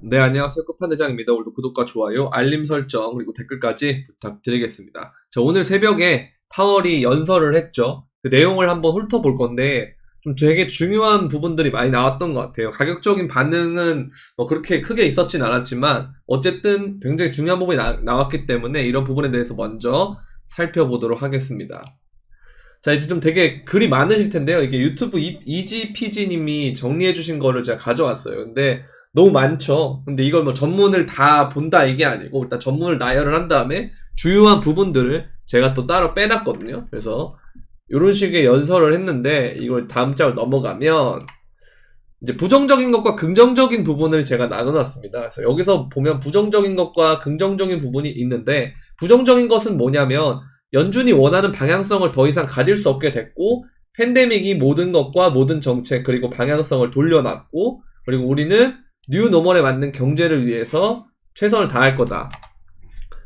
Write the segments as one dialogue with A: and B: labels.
A: 네, 안녕하세요. 끝판대장입니다. 오늘도 구독과 좋아요, 알림 설정, 그리고 댓글까지 부탁드리겠습니다. 자, 오늘 새벽에 파월이 연설을 했죠. 그 내용을 한번 훑어볼 건데, 좀 되게 중요한 부분들이 많이 나왔던 것 같아요. 가격적인 반응은 뭐 그렇게 크게 있었진 않았지만, 어쨌든 굉장히 중요한 부분이 나왔기 때문에 이런 부분에 대해서 먼저 살펴보도록 하겠습니다. 자, 이제 좀 되게 글이 많으실 텐데요. 이게 유튜브 이지피지님이 정리해주신 거를 제가 가져왔어요. 근데 너무 많죠. 근데 이걸 뭐 전문을 다 본다 이게 아니고 일단 전문을 나열을 한 다음에 주요한 부분들을 제가 또 따로 빼놨거든요. 그래서 이런 식의 연설을 했는데 이걸 다음 장을 넘어가면 이제 부정적인 것과 긍정적인 부분을 제가 나눠놨습니다. 그래서 여기서 보면 부정적인 것과 긍정적인 부분이 있는데 부정적인 것은 뭐냐면 연준이 원하는 방향성을 더 이상 가질 수 없게 됐고 팬데믹이 모든 것과 모든 정책 그리고 방향성을 돌려놨고 그리고 우리는 뉴 노멀에 맞는 경제를 위해서 최선을 다할 거다.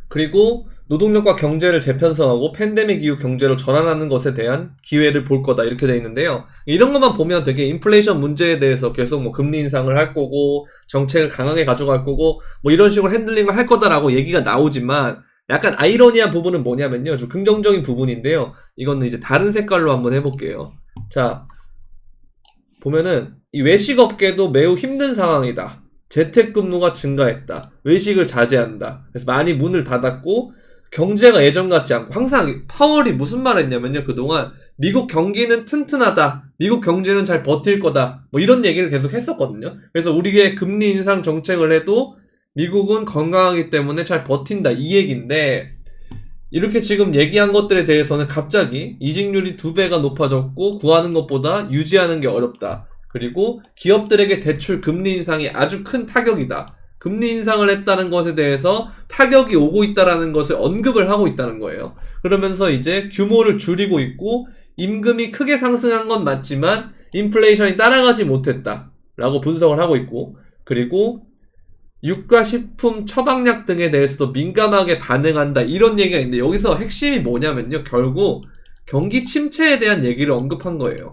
A: 그리고 노동력과 경제를 재편성하고 팬데믹 이후 경제로 전환하는 것에 대한 기회를 볼 거다 이렇게 돼 있는데요. 이런 것만 보면 되게 인플레이션 문제에 대해서 계속 뭐 금리 인상을 할 거고 정책을 강하게 가져갈 거고 뭐 이런 식으로 핸들링을 할 거다라고 얘기가 나오지만 약간 아이러니한 부분은 뭐냐면요. 좀 긍정적인 부분인데요. 이거는 이제 다른 색깔로 한번 해볼게요. 자, 보면은 이 외식업계도 매우 힘든 상황이다. 재택근무가 증가했다. 외식을 자제한다. 그래서 많이 문을 닫았고 경제가 예전 같지 않고 항상 파월이 무슨 말 했냐면요. 그동안 미국 경기는 튼튼하다. 미국 경제는 잘 버틸 거다. 뭐 이런 얘기를 계속 했었거든요. 그래서 우리의 금리 인상 정책을 해도 미국은 건강하기 때문에 잘 버틴다. 이 얘기인데 이렇게 지금 얘기한 것들에 대해서는 갑자기 이직률이 2배가 높아졌고 구하는 것보다 유지하는 게 어렵다. 그리고 기업들에게 대출 금리 인상이 아주 큰 타격이다. 금리 인상을 했다는 것에 대해서 타격이 오고 있다는 것을 언급을 하고 있다는 거예요. 그러면서 이제 규모를 줄이고 있고 임금이 크게 상승한 건 맞지만 인플레이션이 따라가지 못했다. 라고 분석을 하고 있고 그리고 유가, 식품, 처방약 등에 대해서도 민감하게 반응한다. 이런 얘기가 있는데 여기서 핵심이 뭐냐면요. 결국 경기 침체에 대한 얘기를 언급한 거예요.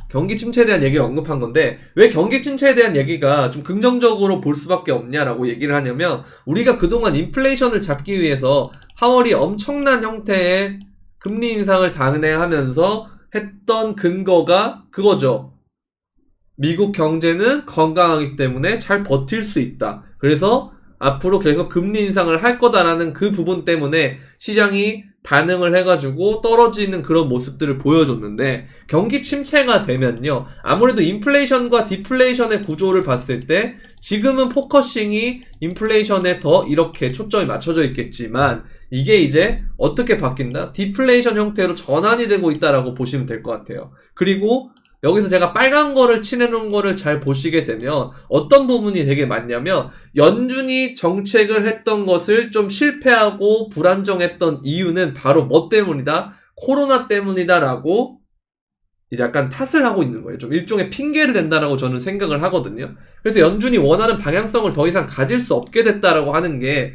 A: 경기 침체에 대한 얘기를 언급한 건데 왜 경기 침체에 대한 얘기가 좀 긍정적으로 볼 수밖에 없냐라고 얘기를 하냐면 우리가 그동안 인플레이션을 잡기 위해서 파월이 엄청난 형태의 금리 인상을 단행하면서 했던 근거가 그거죠. 미국 경제는 건강하기 때문에 잘 버틸 수 있다. 그래서 앞으로 계속 금리 인상을 할 거다라는 그 부분 때문에 시장이 반응을 해가지고 떨어지는 그런 모습들을 보여줬는데 경기 침체가 되면요. 아무래도 인플레이션과 디플레이션의 구조를 봤을 때 지금은 포커싱이 인플레이션에 더 이렇게 초점이 맞춰져 있겠지만 이게 이제 어떻게 바뀐다? 디플레이션 형태로 전환이 되고 있다라고 보시면 될 것 같아요. 그리고 여기서 제가 빨간 거를 칠해놓은 거를 잘 보시게 되면 어떤 부분이 되게 많냐면 연준이 정책을 했던 것을 좀 실패하고 불안정했던 이유는 바로 뭐 때문이다? 코로나 때문이다 라고 이제 약간 탓을 하고 있는 거예요. 좀 일종의 핑계를 댄다라고 저는 생각을 하거든요. 그래서 연준이 원하는 방향성을 더 이상 가질 수 없게 됐다라고 하는 게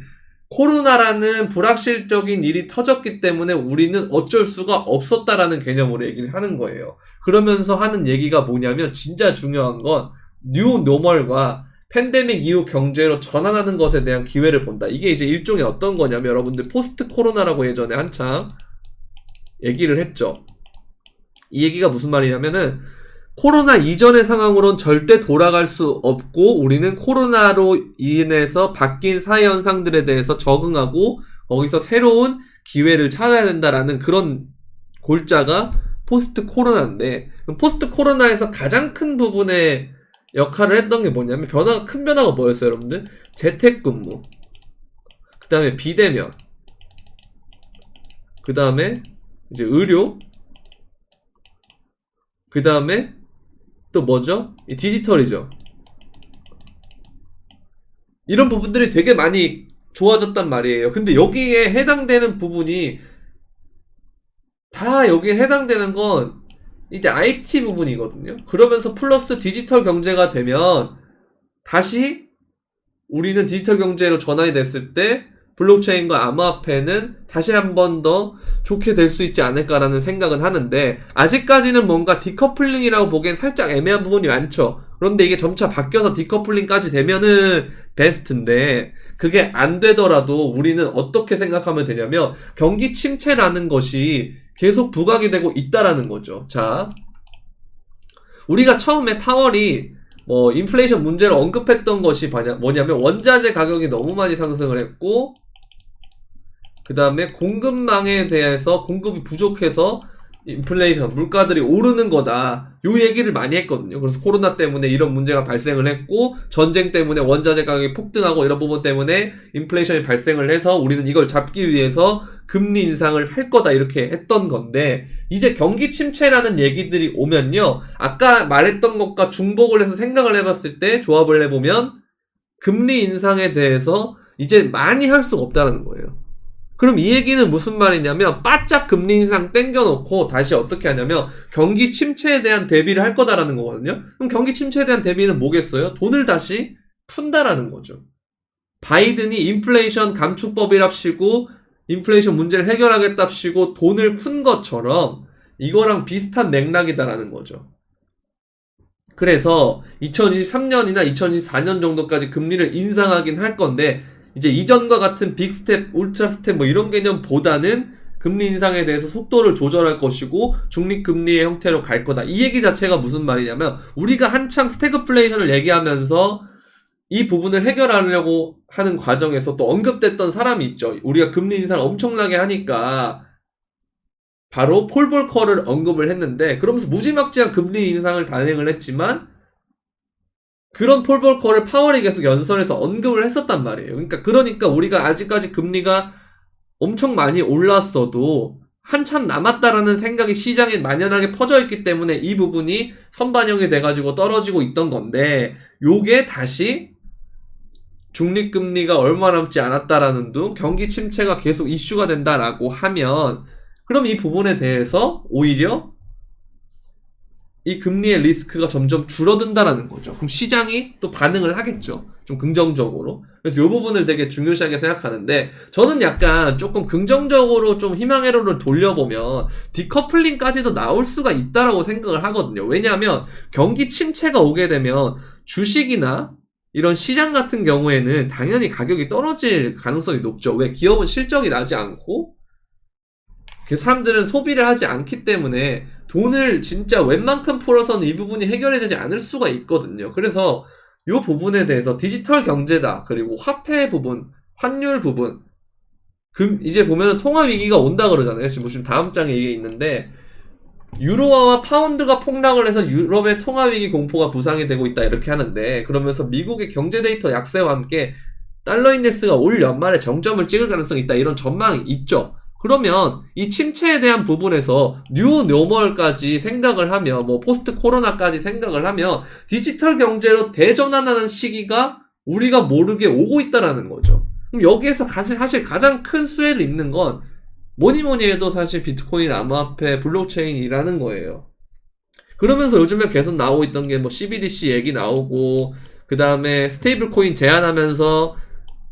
A: 코로나라는 불확실적인 일이 터졌기 때문에 우리는 어쩔 수가 없었다라는 개념으로 얘기를 하는 거예요. 그러면서 하는 얘기가 뭐냐면 진짜 중요한 건 뉴 노멀과 팬데믹 이후 경제로 전환하는 것에 대한 기회를 본다. 이게 이제 일종의 어떤 거냐면 여러분들 포스트 코로나라고 예전에 한창 얘기를 했죠. 이 얘기가 무슨 말이냐면은 코로나 이전의 상황으론 절대 돌아갈 수 없고 우리는 코로나로 인해서 바뀐 사회 현상들에 대해서 적응하고 거기서 새로운 기회를 찾아야 된다라는 그런 골자가 포스트 코로나인데 포스트 코로나에서 가장 큰 부분의 역할을 했던 게 뭐냐면 큰 변화가 뭐였어요 여러분들? 재택근무 그 다음에 비대면 그 다음에 이제 의료 그 다음에 또 뭐죠? 이 디지털이죠. 이런 부분들이 되게 많이 좋아졌단 말이에요. 근데 여기에 해당되는 부분이 다 여기에 해당되는 건 이제 IT 부분이거든요. 그러면서 플러스 디지털 경제가 되면 다시 우리는 디지털 경제로 전환이 됐을 때 블록체인과 암호화폐는 다시 한 번 더 좋게 될 수 있지 않을까라는 생각은 하는데, 아직까지는 뭔가 디커플링이라고 보기엔 살짝 애매한 부분이 많죠. 그런데 이게 점차 바뀌어서 디커플링까지 되면은 베스트인데, 그게 안 되더라도 우리는 어떻게 생각하면 되냐면, 경기 침체라는 것이 계속 부각이 되고 있다라는 거죠. 자, 우리가 처음에 파월이 인플레이션 문제를 언급했던 것이 뭐냐면, 원자재 가격이 너무 많이 상승을 했고, 그 다음에 공급망에 대해서 공급이 부족해서 인플레이션, 물가들이 오르는 거다, 요 얘기를 많이 했거든요. 그래서 코로나 때문에 이런 문제가 발생을 했고, 전쟁 때문에 원자재 가격이 폭등하고, 이런 부분 때문에 인플레이션이 발생을 해서 우리는 이걸 잡기 위해서 금리 인상을 할 거다, 이렇게 했던 건데, 이제 경기 침체라는 얘기들이 오면요, 아까 말했던 것과 중복을 해서 생각을 해봤을 때 조합을 해보면 금리 인상에 대해서 이제 많이 할 수가 없다는 거예요. 그럼 이 얘기는 무슨 말이냐면, 바짝 금리 인상 땡겨놓고 다시 어떻게 하냐면 경기 침체에 대한 대비를 할 거다라는 거거든요. 그럼 경기 침체에 대한 대비는 뭐겠어요? 돈을 다시 푼다라는 거죠. 바이든이 인플레이션 감축법이랍시고 인플레이션 문제를 해결하겠답시고 돈을 푼 것처럼 이거랑 비슷한 맥락이다라는 거죠. 그래서 2023년이나 2024년 정도까지 금리를 인상하긴 할 건데, 이제 이전과 같은 빅스텝, 울트라스텝 이런 개념보다는 금리 인상에 대해서 속도를 조절할 것이고 중립금리의 형태로 갈 거다. 이 얘기 자체가 무슨 말이냐면, 우리가 한창 스태그플레이션을 얘기하면서 이 부분을 해결하려고 하는 과정에서 또 언급됐던 사람이 있죠. 우리가 금리 인상을 엄청나게 하니까 바로 폴 볼커를 언급을 했는데, 그러면서 무지막지한 금리 인상을 단행을 했지만 그런 폴 볼커를 파월이 계속 연설에서 언급을 했었단 말이에요. 그러니까 우리가 아직까지 금리가 엄청 많이 올랐어도 한참 남았다라는 생각이 시장에 만연하게 퍼져 있기 때문에 이 부분이 선반영이 돼가지고 떨어지고 있던 건데, 요게 다시 중립금리가 얼마 남지 않았다라는 둥, 경기 침체가 계속 이슈가 된다라고 하면, 그럼 이 부분에 대해서 오히려 이 금리의 리스크가 점점 줄어든다라는 거죠. 그럼 시장이 또 반응을 하겠죠. 좀 긍정적으로. 그래서 이 부분을 되게 중요시하게 생각하는데, 저는 약간 조금 긍정적으로 좀 희망 회로를 돌려보면 디커플링까지도 나올 수가 있다라고 생각을 하거든요. 왜냐하면 경기 침체가 오게 되면 주식이나 이런 시장 같은 경우에는 당연히 가격이 떨어질 가능성이 높죠. 왜? 기업은 실적이 나지 않고 사람들은 소비를 하지 않기 때문에 돈을 진짜 웬만큼 풀어서는 이 부분이 해결이 되지 않을 수가 있거든요. 그래서 이 부분에 대해서 디지털 경제다, 그리고 화폐 부분, 환율 부분, 이제 보면은 통화 위기가 온다 그러잖아요. 지금 다음 장에 이게 있는데, 유로화와 파운드가 폭락을 해서 유럽의 통화 위기 공포가 부상이 되고 있다, 이렇게 하는데, 그러면서 미국의 경제 데이터 약세와 함께 달러 인덱스가 올 연말에 정점을 찍을 가능성이 있다, 이런 전망이 있죠. 그러면 이 침체에 대한 부분에서 뉴 노멀까지 생각을 하면, 포스트 코로나까지 생각을 하면 디지털 경제로 대전환하는 시기가 우리가 모르게 오고 있다라는 거죠. 그럼 여기에서 사실 가장 큰 수혜를 입는 건 뭐니 해도 사실 비트코인, 암호화폐, 블록체인이라는 거예요. 그러면서 요즘에 계속 나오고 있던 게 CBDC 얘기 나오고, 그 다음에 스테이블 코인 제한하면서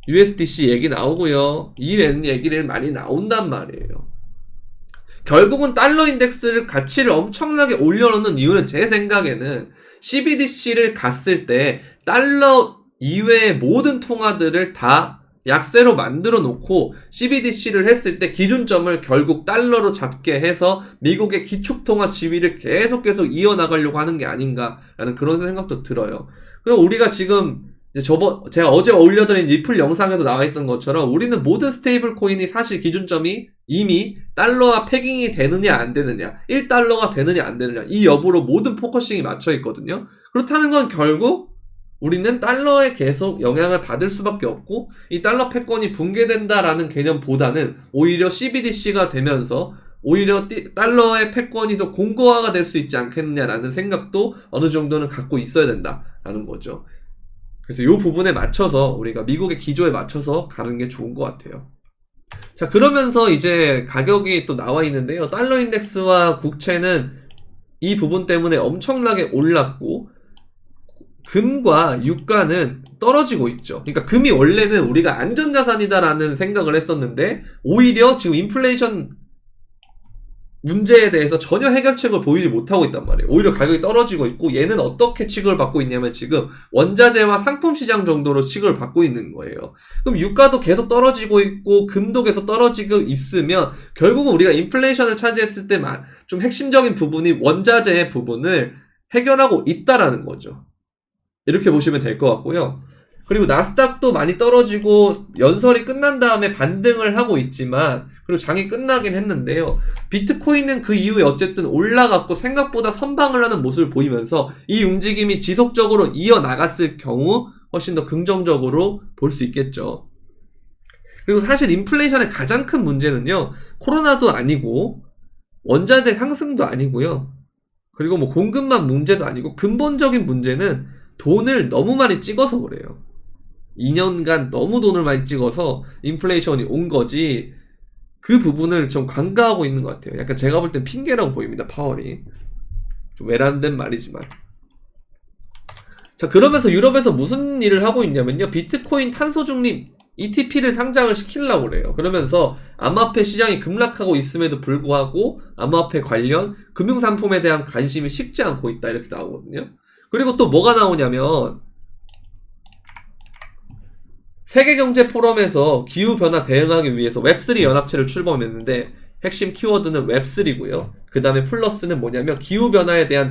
A: USDC 얘기 나오고요. 이런 얘기를 많이 나온단 말이에요. 결국은 달러 인덱스를 가치를 엄청나게 올려놓는 이유는 제 생각에는 CBDC를 갔을 때 달러 이외의 모든 통화들을 다 약세로 만들어 놓고 CBDC를 했을 때 기준점을 결국 달러로 잡게 해서 미국의 기축통화 지위를 계속 이어나가려고 하는 게 아닌가라는 그런 생각도 들어요. 그리고 우리가 지금 이제 제가 어제 올려드린 리플 영상에도 나와있던 것처럼 우리는 모든 스테이블 코인이 사실 기준점이 이미 달러와 패깅이 되느냐 안 되느냐, 1달러가 되느냐 안 되느냐, 이 여부로 모든 포커싱이 맞춰 있거든요. 그렇다는 건 결국 우리는 달러에 계속 영향을 받을 수밖에 없고, 이 달러 패권이 붕괴된다라는 개념보다는 오히려 CBDC가 되면서 오히려 달러의 패권이 더 공고화가 될 수 있지 않겠느냐라는 생각도 어느 정도는 갖고 있어야 된다라는 거죠. 그래서 이 부분에 맞춰서 우리가 미국의 기조에 맞춰서 가는 게 좋은 것 같아요. 자, 그러면서 이제 가격이 또 나와 있는데요. 달러 인덱스와 국채는 이 부분 때문에 엄청나게 올랐고, 금과 유가는 떨어지고 있죠. 그러니까 금이 원래는 우리가 안전자산이다라는 생각을 했었는데 오히려 지금 인플레이션 문제에 대해서 전혀 해결책을 보이지 못하고 있단 말이에요. 오히려 가격이 떨어지고 있고 얘는 어떻게 취급을 받고 있냐면 지금 원자재와 상품 시장 정도로 취급을 받고 있는 거예요. 그럼 유가도 계속 떨어지고 있고 금도 계속 떨어지고 있으면 결국은 우리가 인플레이션을 차지했을 때만 좀 핵심적인 부분이 원자재의 부분을 해결하고 있다라는 거죠. 이렇게 보시면 될 것 같고요. 그리고 나스닥도 많이 떨어지고 연설이 끝난 다음에 반등을 하고 있지만 그리고 장이 끝나긴 했는데요. 비트코인은 그 이후에 어쨌든 올라갔고 생각보다 선방을 하는 모습을 보이면서 이 움직임이 지속적으로 이어나갔을 경우 훨씬 더 긍정적으로 볼 수 있겠죠. 그리고 사실 인플레이션의 가장 큰 문제는요. 코로나도 아니고 원자재 상승도 아니고요. 그리고 뭐 공급망 문제도 아니고 근본적인 문제는 돈을 너무 많이 찍어서 그래요. 2년간 너무 돈을 많이 찍어서 인플레이션이 온 거지 그 부분을 좀 간과하고 있는 것 같아요. 약간 제가 볼 땐 핑계라고 보입니다. 파월이. 좀 외람된 말이지만. 자, 그러면서 유럽에서 무슨 일을 하고 있냐면요. 비트코인 탄소 중립 ETP를 상장을 시키려고 그래요. 그러면서 암호화폐 시장이 급락하고 있음에도 불구하고 암호화폐 관련 금융상품에 대한 관심이 식지 않고 있다. 이렇게 나오거든요. 그리고 또 뭐가 나오냐면 세계경제포럼에서 기후변화 대응하기 위해서 웹3 연합체를 출범했는데 핵심 키워드는 웹3고요. 그 다음에 플러스는 뭐냐면 기후변화에 대한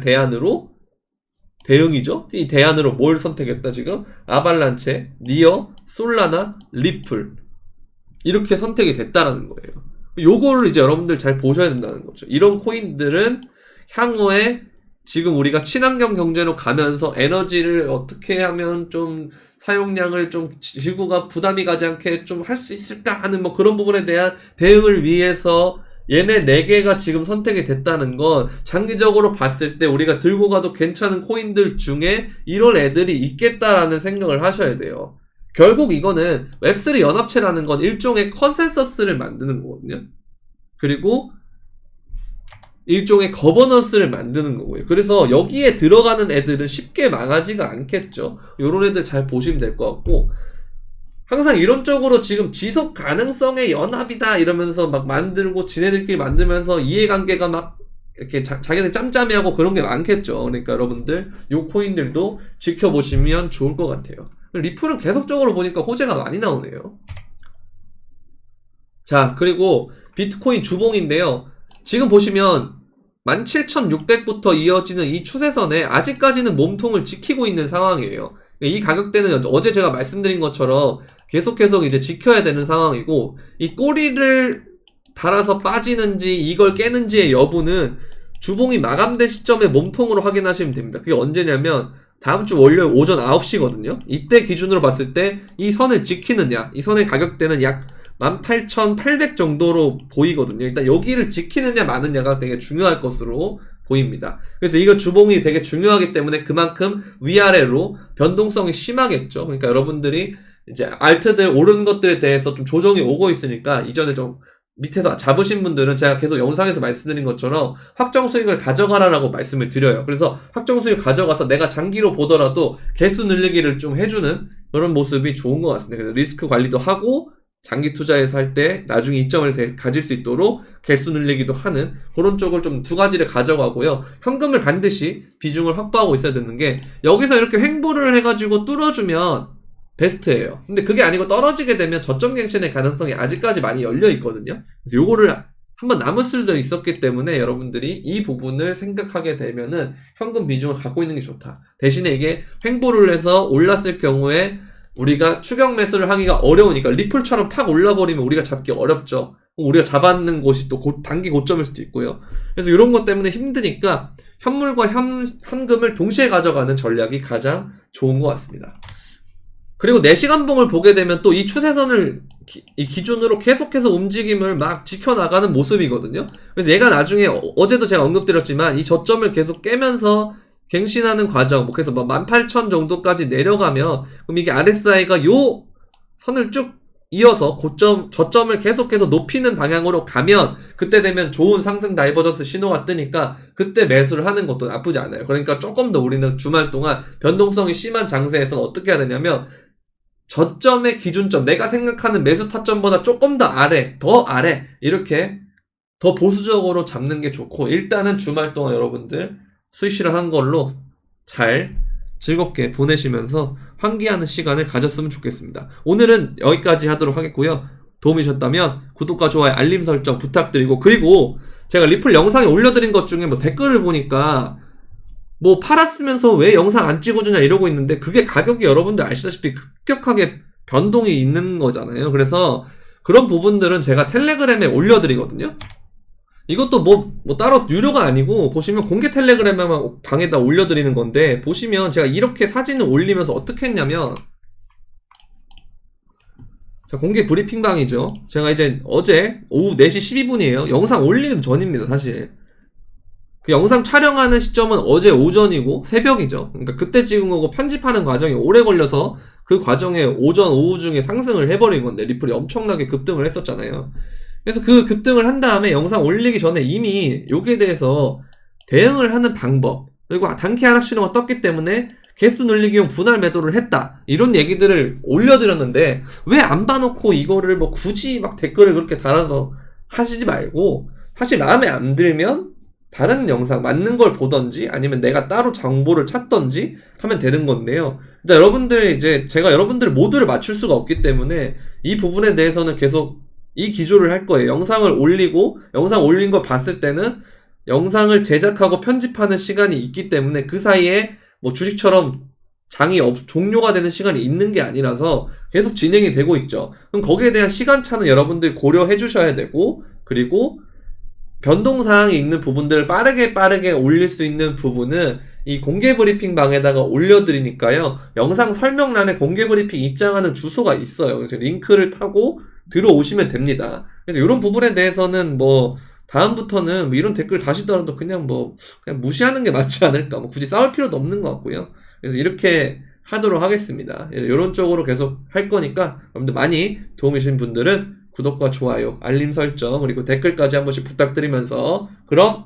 A: 대응이죠. 이 대안으로 뭘 선택했다 지금? 아발란체, 니어, 솔라나, 리플 이렇게 선택이 됐다라는 거예요. 요거를 이제 여러분들 잘 보셔야 된다는 거죠. 이런 코인들은 향후에 지금 우리가 친환경 경제로 가면서 에너지를 어떻게 하면 좀 사용량을 좀 지구가 부담이 가지 않게 좀 할 수 있을까 하는 뭐 그런 부분에 대한 대응을 위해서 얘네 4개가 지금 선택이 됐다는 건 장기적으로 봤을 때 우리가 들고 가도 괜찮은 코인들 중에 이런 애들이 있겠다라는 생각을 하셔야 돼요. 결국 이거는 웹3 연합체라는 건 일종의 컨센서스를 만드는 거거든요. 그리고 일종의 거버넌스를 만드는 거고요. 그래서 여기에 들어가는 애들은 쉽게 망하지가 않겠죠. 요런 애들 잘 보시면 될 것 같고 항상 이론적으로 지금 지속 가능성의 연합이다 이러면서 막 만들고 지네들끼리 만들면서 이해관계가 막 이렇게 자기네 짬짬이하고 그런 게 많겠죠. 그러니까 여러분들 요 코인들도 지켜보시면 좋을 것 같아요. 리플은 계속적으로 보니까 호재가 많이 나오네요. 자, 그리고 비트코인 주봉인데요. 지금 보시면 17,600부터 이어지는 이 추세선에 아직까지는 몸통을 지키고 있는 상황이에요. 이 가격대는 어제 제가 말씀드린 것처럼 계속 이제 지켜야 되는 상황이고 이 꼬리를 달아서 빠지는지 이걸 깨는지의 여부는 주봉이 마감된 시점에 몸통으로 확인하시면 됩니다. 그게 언제냐면 다음 주 월요일 오전 9시거든요. 이때 기준으로 봤을 때 이 선을 지키느냐, 이 선의 가격대는 약 18,800 정도로 보이거든요. 일단 여기를 지키느냐 마느냐가 되게 중요할 것으로 보입니다. 그래서 이거 주봉이 되게 중요하기 때문에 그만큼 위아래로 변동성이 심하겠죠. 그러니까 여러분들이 이제 알트들 오른 것들에 대해서 좀 조정이 오고 있으니까 이전에 좀 밑에서 잡으신 분들은 제가 계속 영상에서 말씀드린 것처럼 확정 수익을 가져가라라고 말씀을 드려요. 그래서 확정 수익 가져가서 내가 장기로 보더라도 개수 늘리기를 좀 해주는 그런 모습이 좋은 것 같습니다. 그래서 리스크 관리도 하고 장기 투자에서 할 때 나중에 이점을 가질 수 있도록 개수 늘리기도 하는 그런 쪽을 좀 두 가지를 가져가고요. 현금을 반드시 비중을 확보하고 있어야 되는 게 여기서 이렇게 횡보를 해가지고 뚫어주면 베스트예요. 근데 그게 아니고 떨어지게 되면 저점 갱신의 가능성이 아직까지 많이 열려 있거든요. 그래서 요거를 한번 남을 수도 있었기 때문에 여러분들이 이 부분을 생각하게 되면은 현금 비중을 갖고 있는 게 좋다. 대신에 이게 횡보를 해서 올랐을 경우에 우리가 추격 매수를 하기가 어려우니까 리플처럼 팍 올라버리면 우리가 잡기 어렵죠. 우리가 잡았는 곳이 또 단기 고점일 수도 있고요. 그래서 이런 것 때문에 힘드니까 현물과 현금을 동시에 가져가는 전략이 가장 좋은 것 같습니다. 그리고 4시간봉을 보게 되면 또 이 추세선을 이 기준으로 계속해서 움직임을 막 지켜나가는 모습이거든요. 그래서 얘가 나중에 어제도 제가 언급드렸지만 이 저점을 계속 깨면서 갱신하는 과정, 그래서 18,000 정도까지 내려가면 그럼 이게 RSI가 요 선을 쭉 이어서 저점을 계속해서 높이는 방향으로 가면 그때 되면 좋은 상승 다이버전스 신호가 뜨니까 그때 매수를 하는 것도 나쁘지 않아요. 그러니까 조금 더 우리는 주말 동안 변동성이 심한 장세에서는 어떻게 해야 되냐면 저점의 기준점, 내가 생각하는 매수 타점보다 조금 더 아래, 더 아래 이렇게 더 보수적으로 잡는 게 좋고, 일단은 주말 동안 여러분들 수익 실현한 걸로 잘 즐겁게 보내시면서 환기하는 시간을 가졌으면 좋겠습니다. 오늘은 여기까지 하도록 하겠고요. 도움이 되셨다면 구독과 좋아요, 알림 설정 부탁드리고, 그리고 제가 리플 영상에 올려드린 것 중에 뭐 댓글을 보니까 뭐 팔았으면서 왜 영상 안 찍어주냐 이러고 있는데, 그게 가격이 여러분들 아시다시피 급격하게 변동이 있는 거잖아요. 그래서 그런 부분들은 제가 텔레그램에 올려드리거든요. 이것도 뭐 따로 유료가 아니고, 보시면 공개 텔레그램에만 방에다 올려드리는 건데, 보시면 제가 이렇게 사진을 올리면서 어떻게 했냐면, 자, 공개 브리핑방이죠. 제가 이제 어제 오후 4시 12분이에요. 영상 올리는 전입니다, 사실. 그 영상 촬영하는 시점은 어제 오전이고 새벽이죠. 그러니까 그때 찍은 거고, 편집하는 과정이 오래 걸려서 그 과정에 오전, 오후 중에 상승을 해버린 건데, 리플이 엄청나게 급등을 했었잖아요. 그래서 그 급등을 한 다음에 영상 올리기 전에 이미 여기에 대해서 대응을 하는 방법, 그리고 단기 하락 신호가 떴기 때문에 개수 늘리기용 분할 매도를 했다, 이런 얘기들을 올려드렸는데, 왜 안 봐놓고 이거를 뭐 굳이 막 댓글을 그렇게 달아서 하시지 말고, 사실 마음에 안 들면 다른 영상 맞는 걸 보던지 아니면 내가 따로 정보를 찾던지 하면 되는 건데요. 일단 여러분들, 이제 제가 여러분들 모두를 맞출 수가 없기 때문에 이 부분에 대해서는 계속 이 기조를 할 거예요. 영상을 올리고, 영상 올린 거 봤을 때는 영상을 제작하고 편집하는 시간이 있기 때문에 그 사이에 뭐 주식처럼 종료가 되는 시간이 있는 게 아니라서 계속 진행이 되고 있죠. 그럼 거기에 대한 시간차는 여러분들 고려해 주셔야 되고, 그리고 변동사항이 있는 부분들을 빠르게 올릴 수 있는 부분은 이 공개 브리핑 방에다가 올려드리니까요. 영상 설명란에 공개 브리핑 입장하는 주소가 있어요. 그래서 링크를 타고 들어오시면 됩니다. 그래서 이런 부분에 대해서는 뭐 다음부터는 뭐 이런 댓글 다시더라도 그냥 무시하는 게 맞지 않을까, 뭐 굳이 싸울 필요도 없는 것 같고요. 그래서 이렇게 하도록 하겠습니다. 이런 쪽으로 계속 할 거니까 여러분들 많이 도움이 되신 분들은 구독과 좋아요, 알림 설정, 그리고 댓글까지 한 번씩 부탁드리면서, 그럼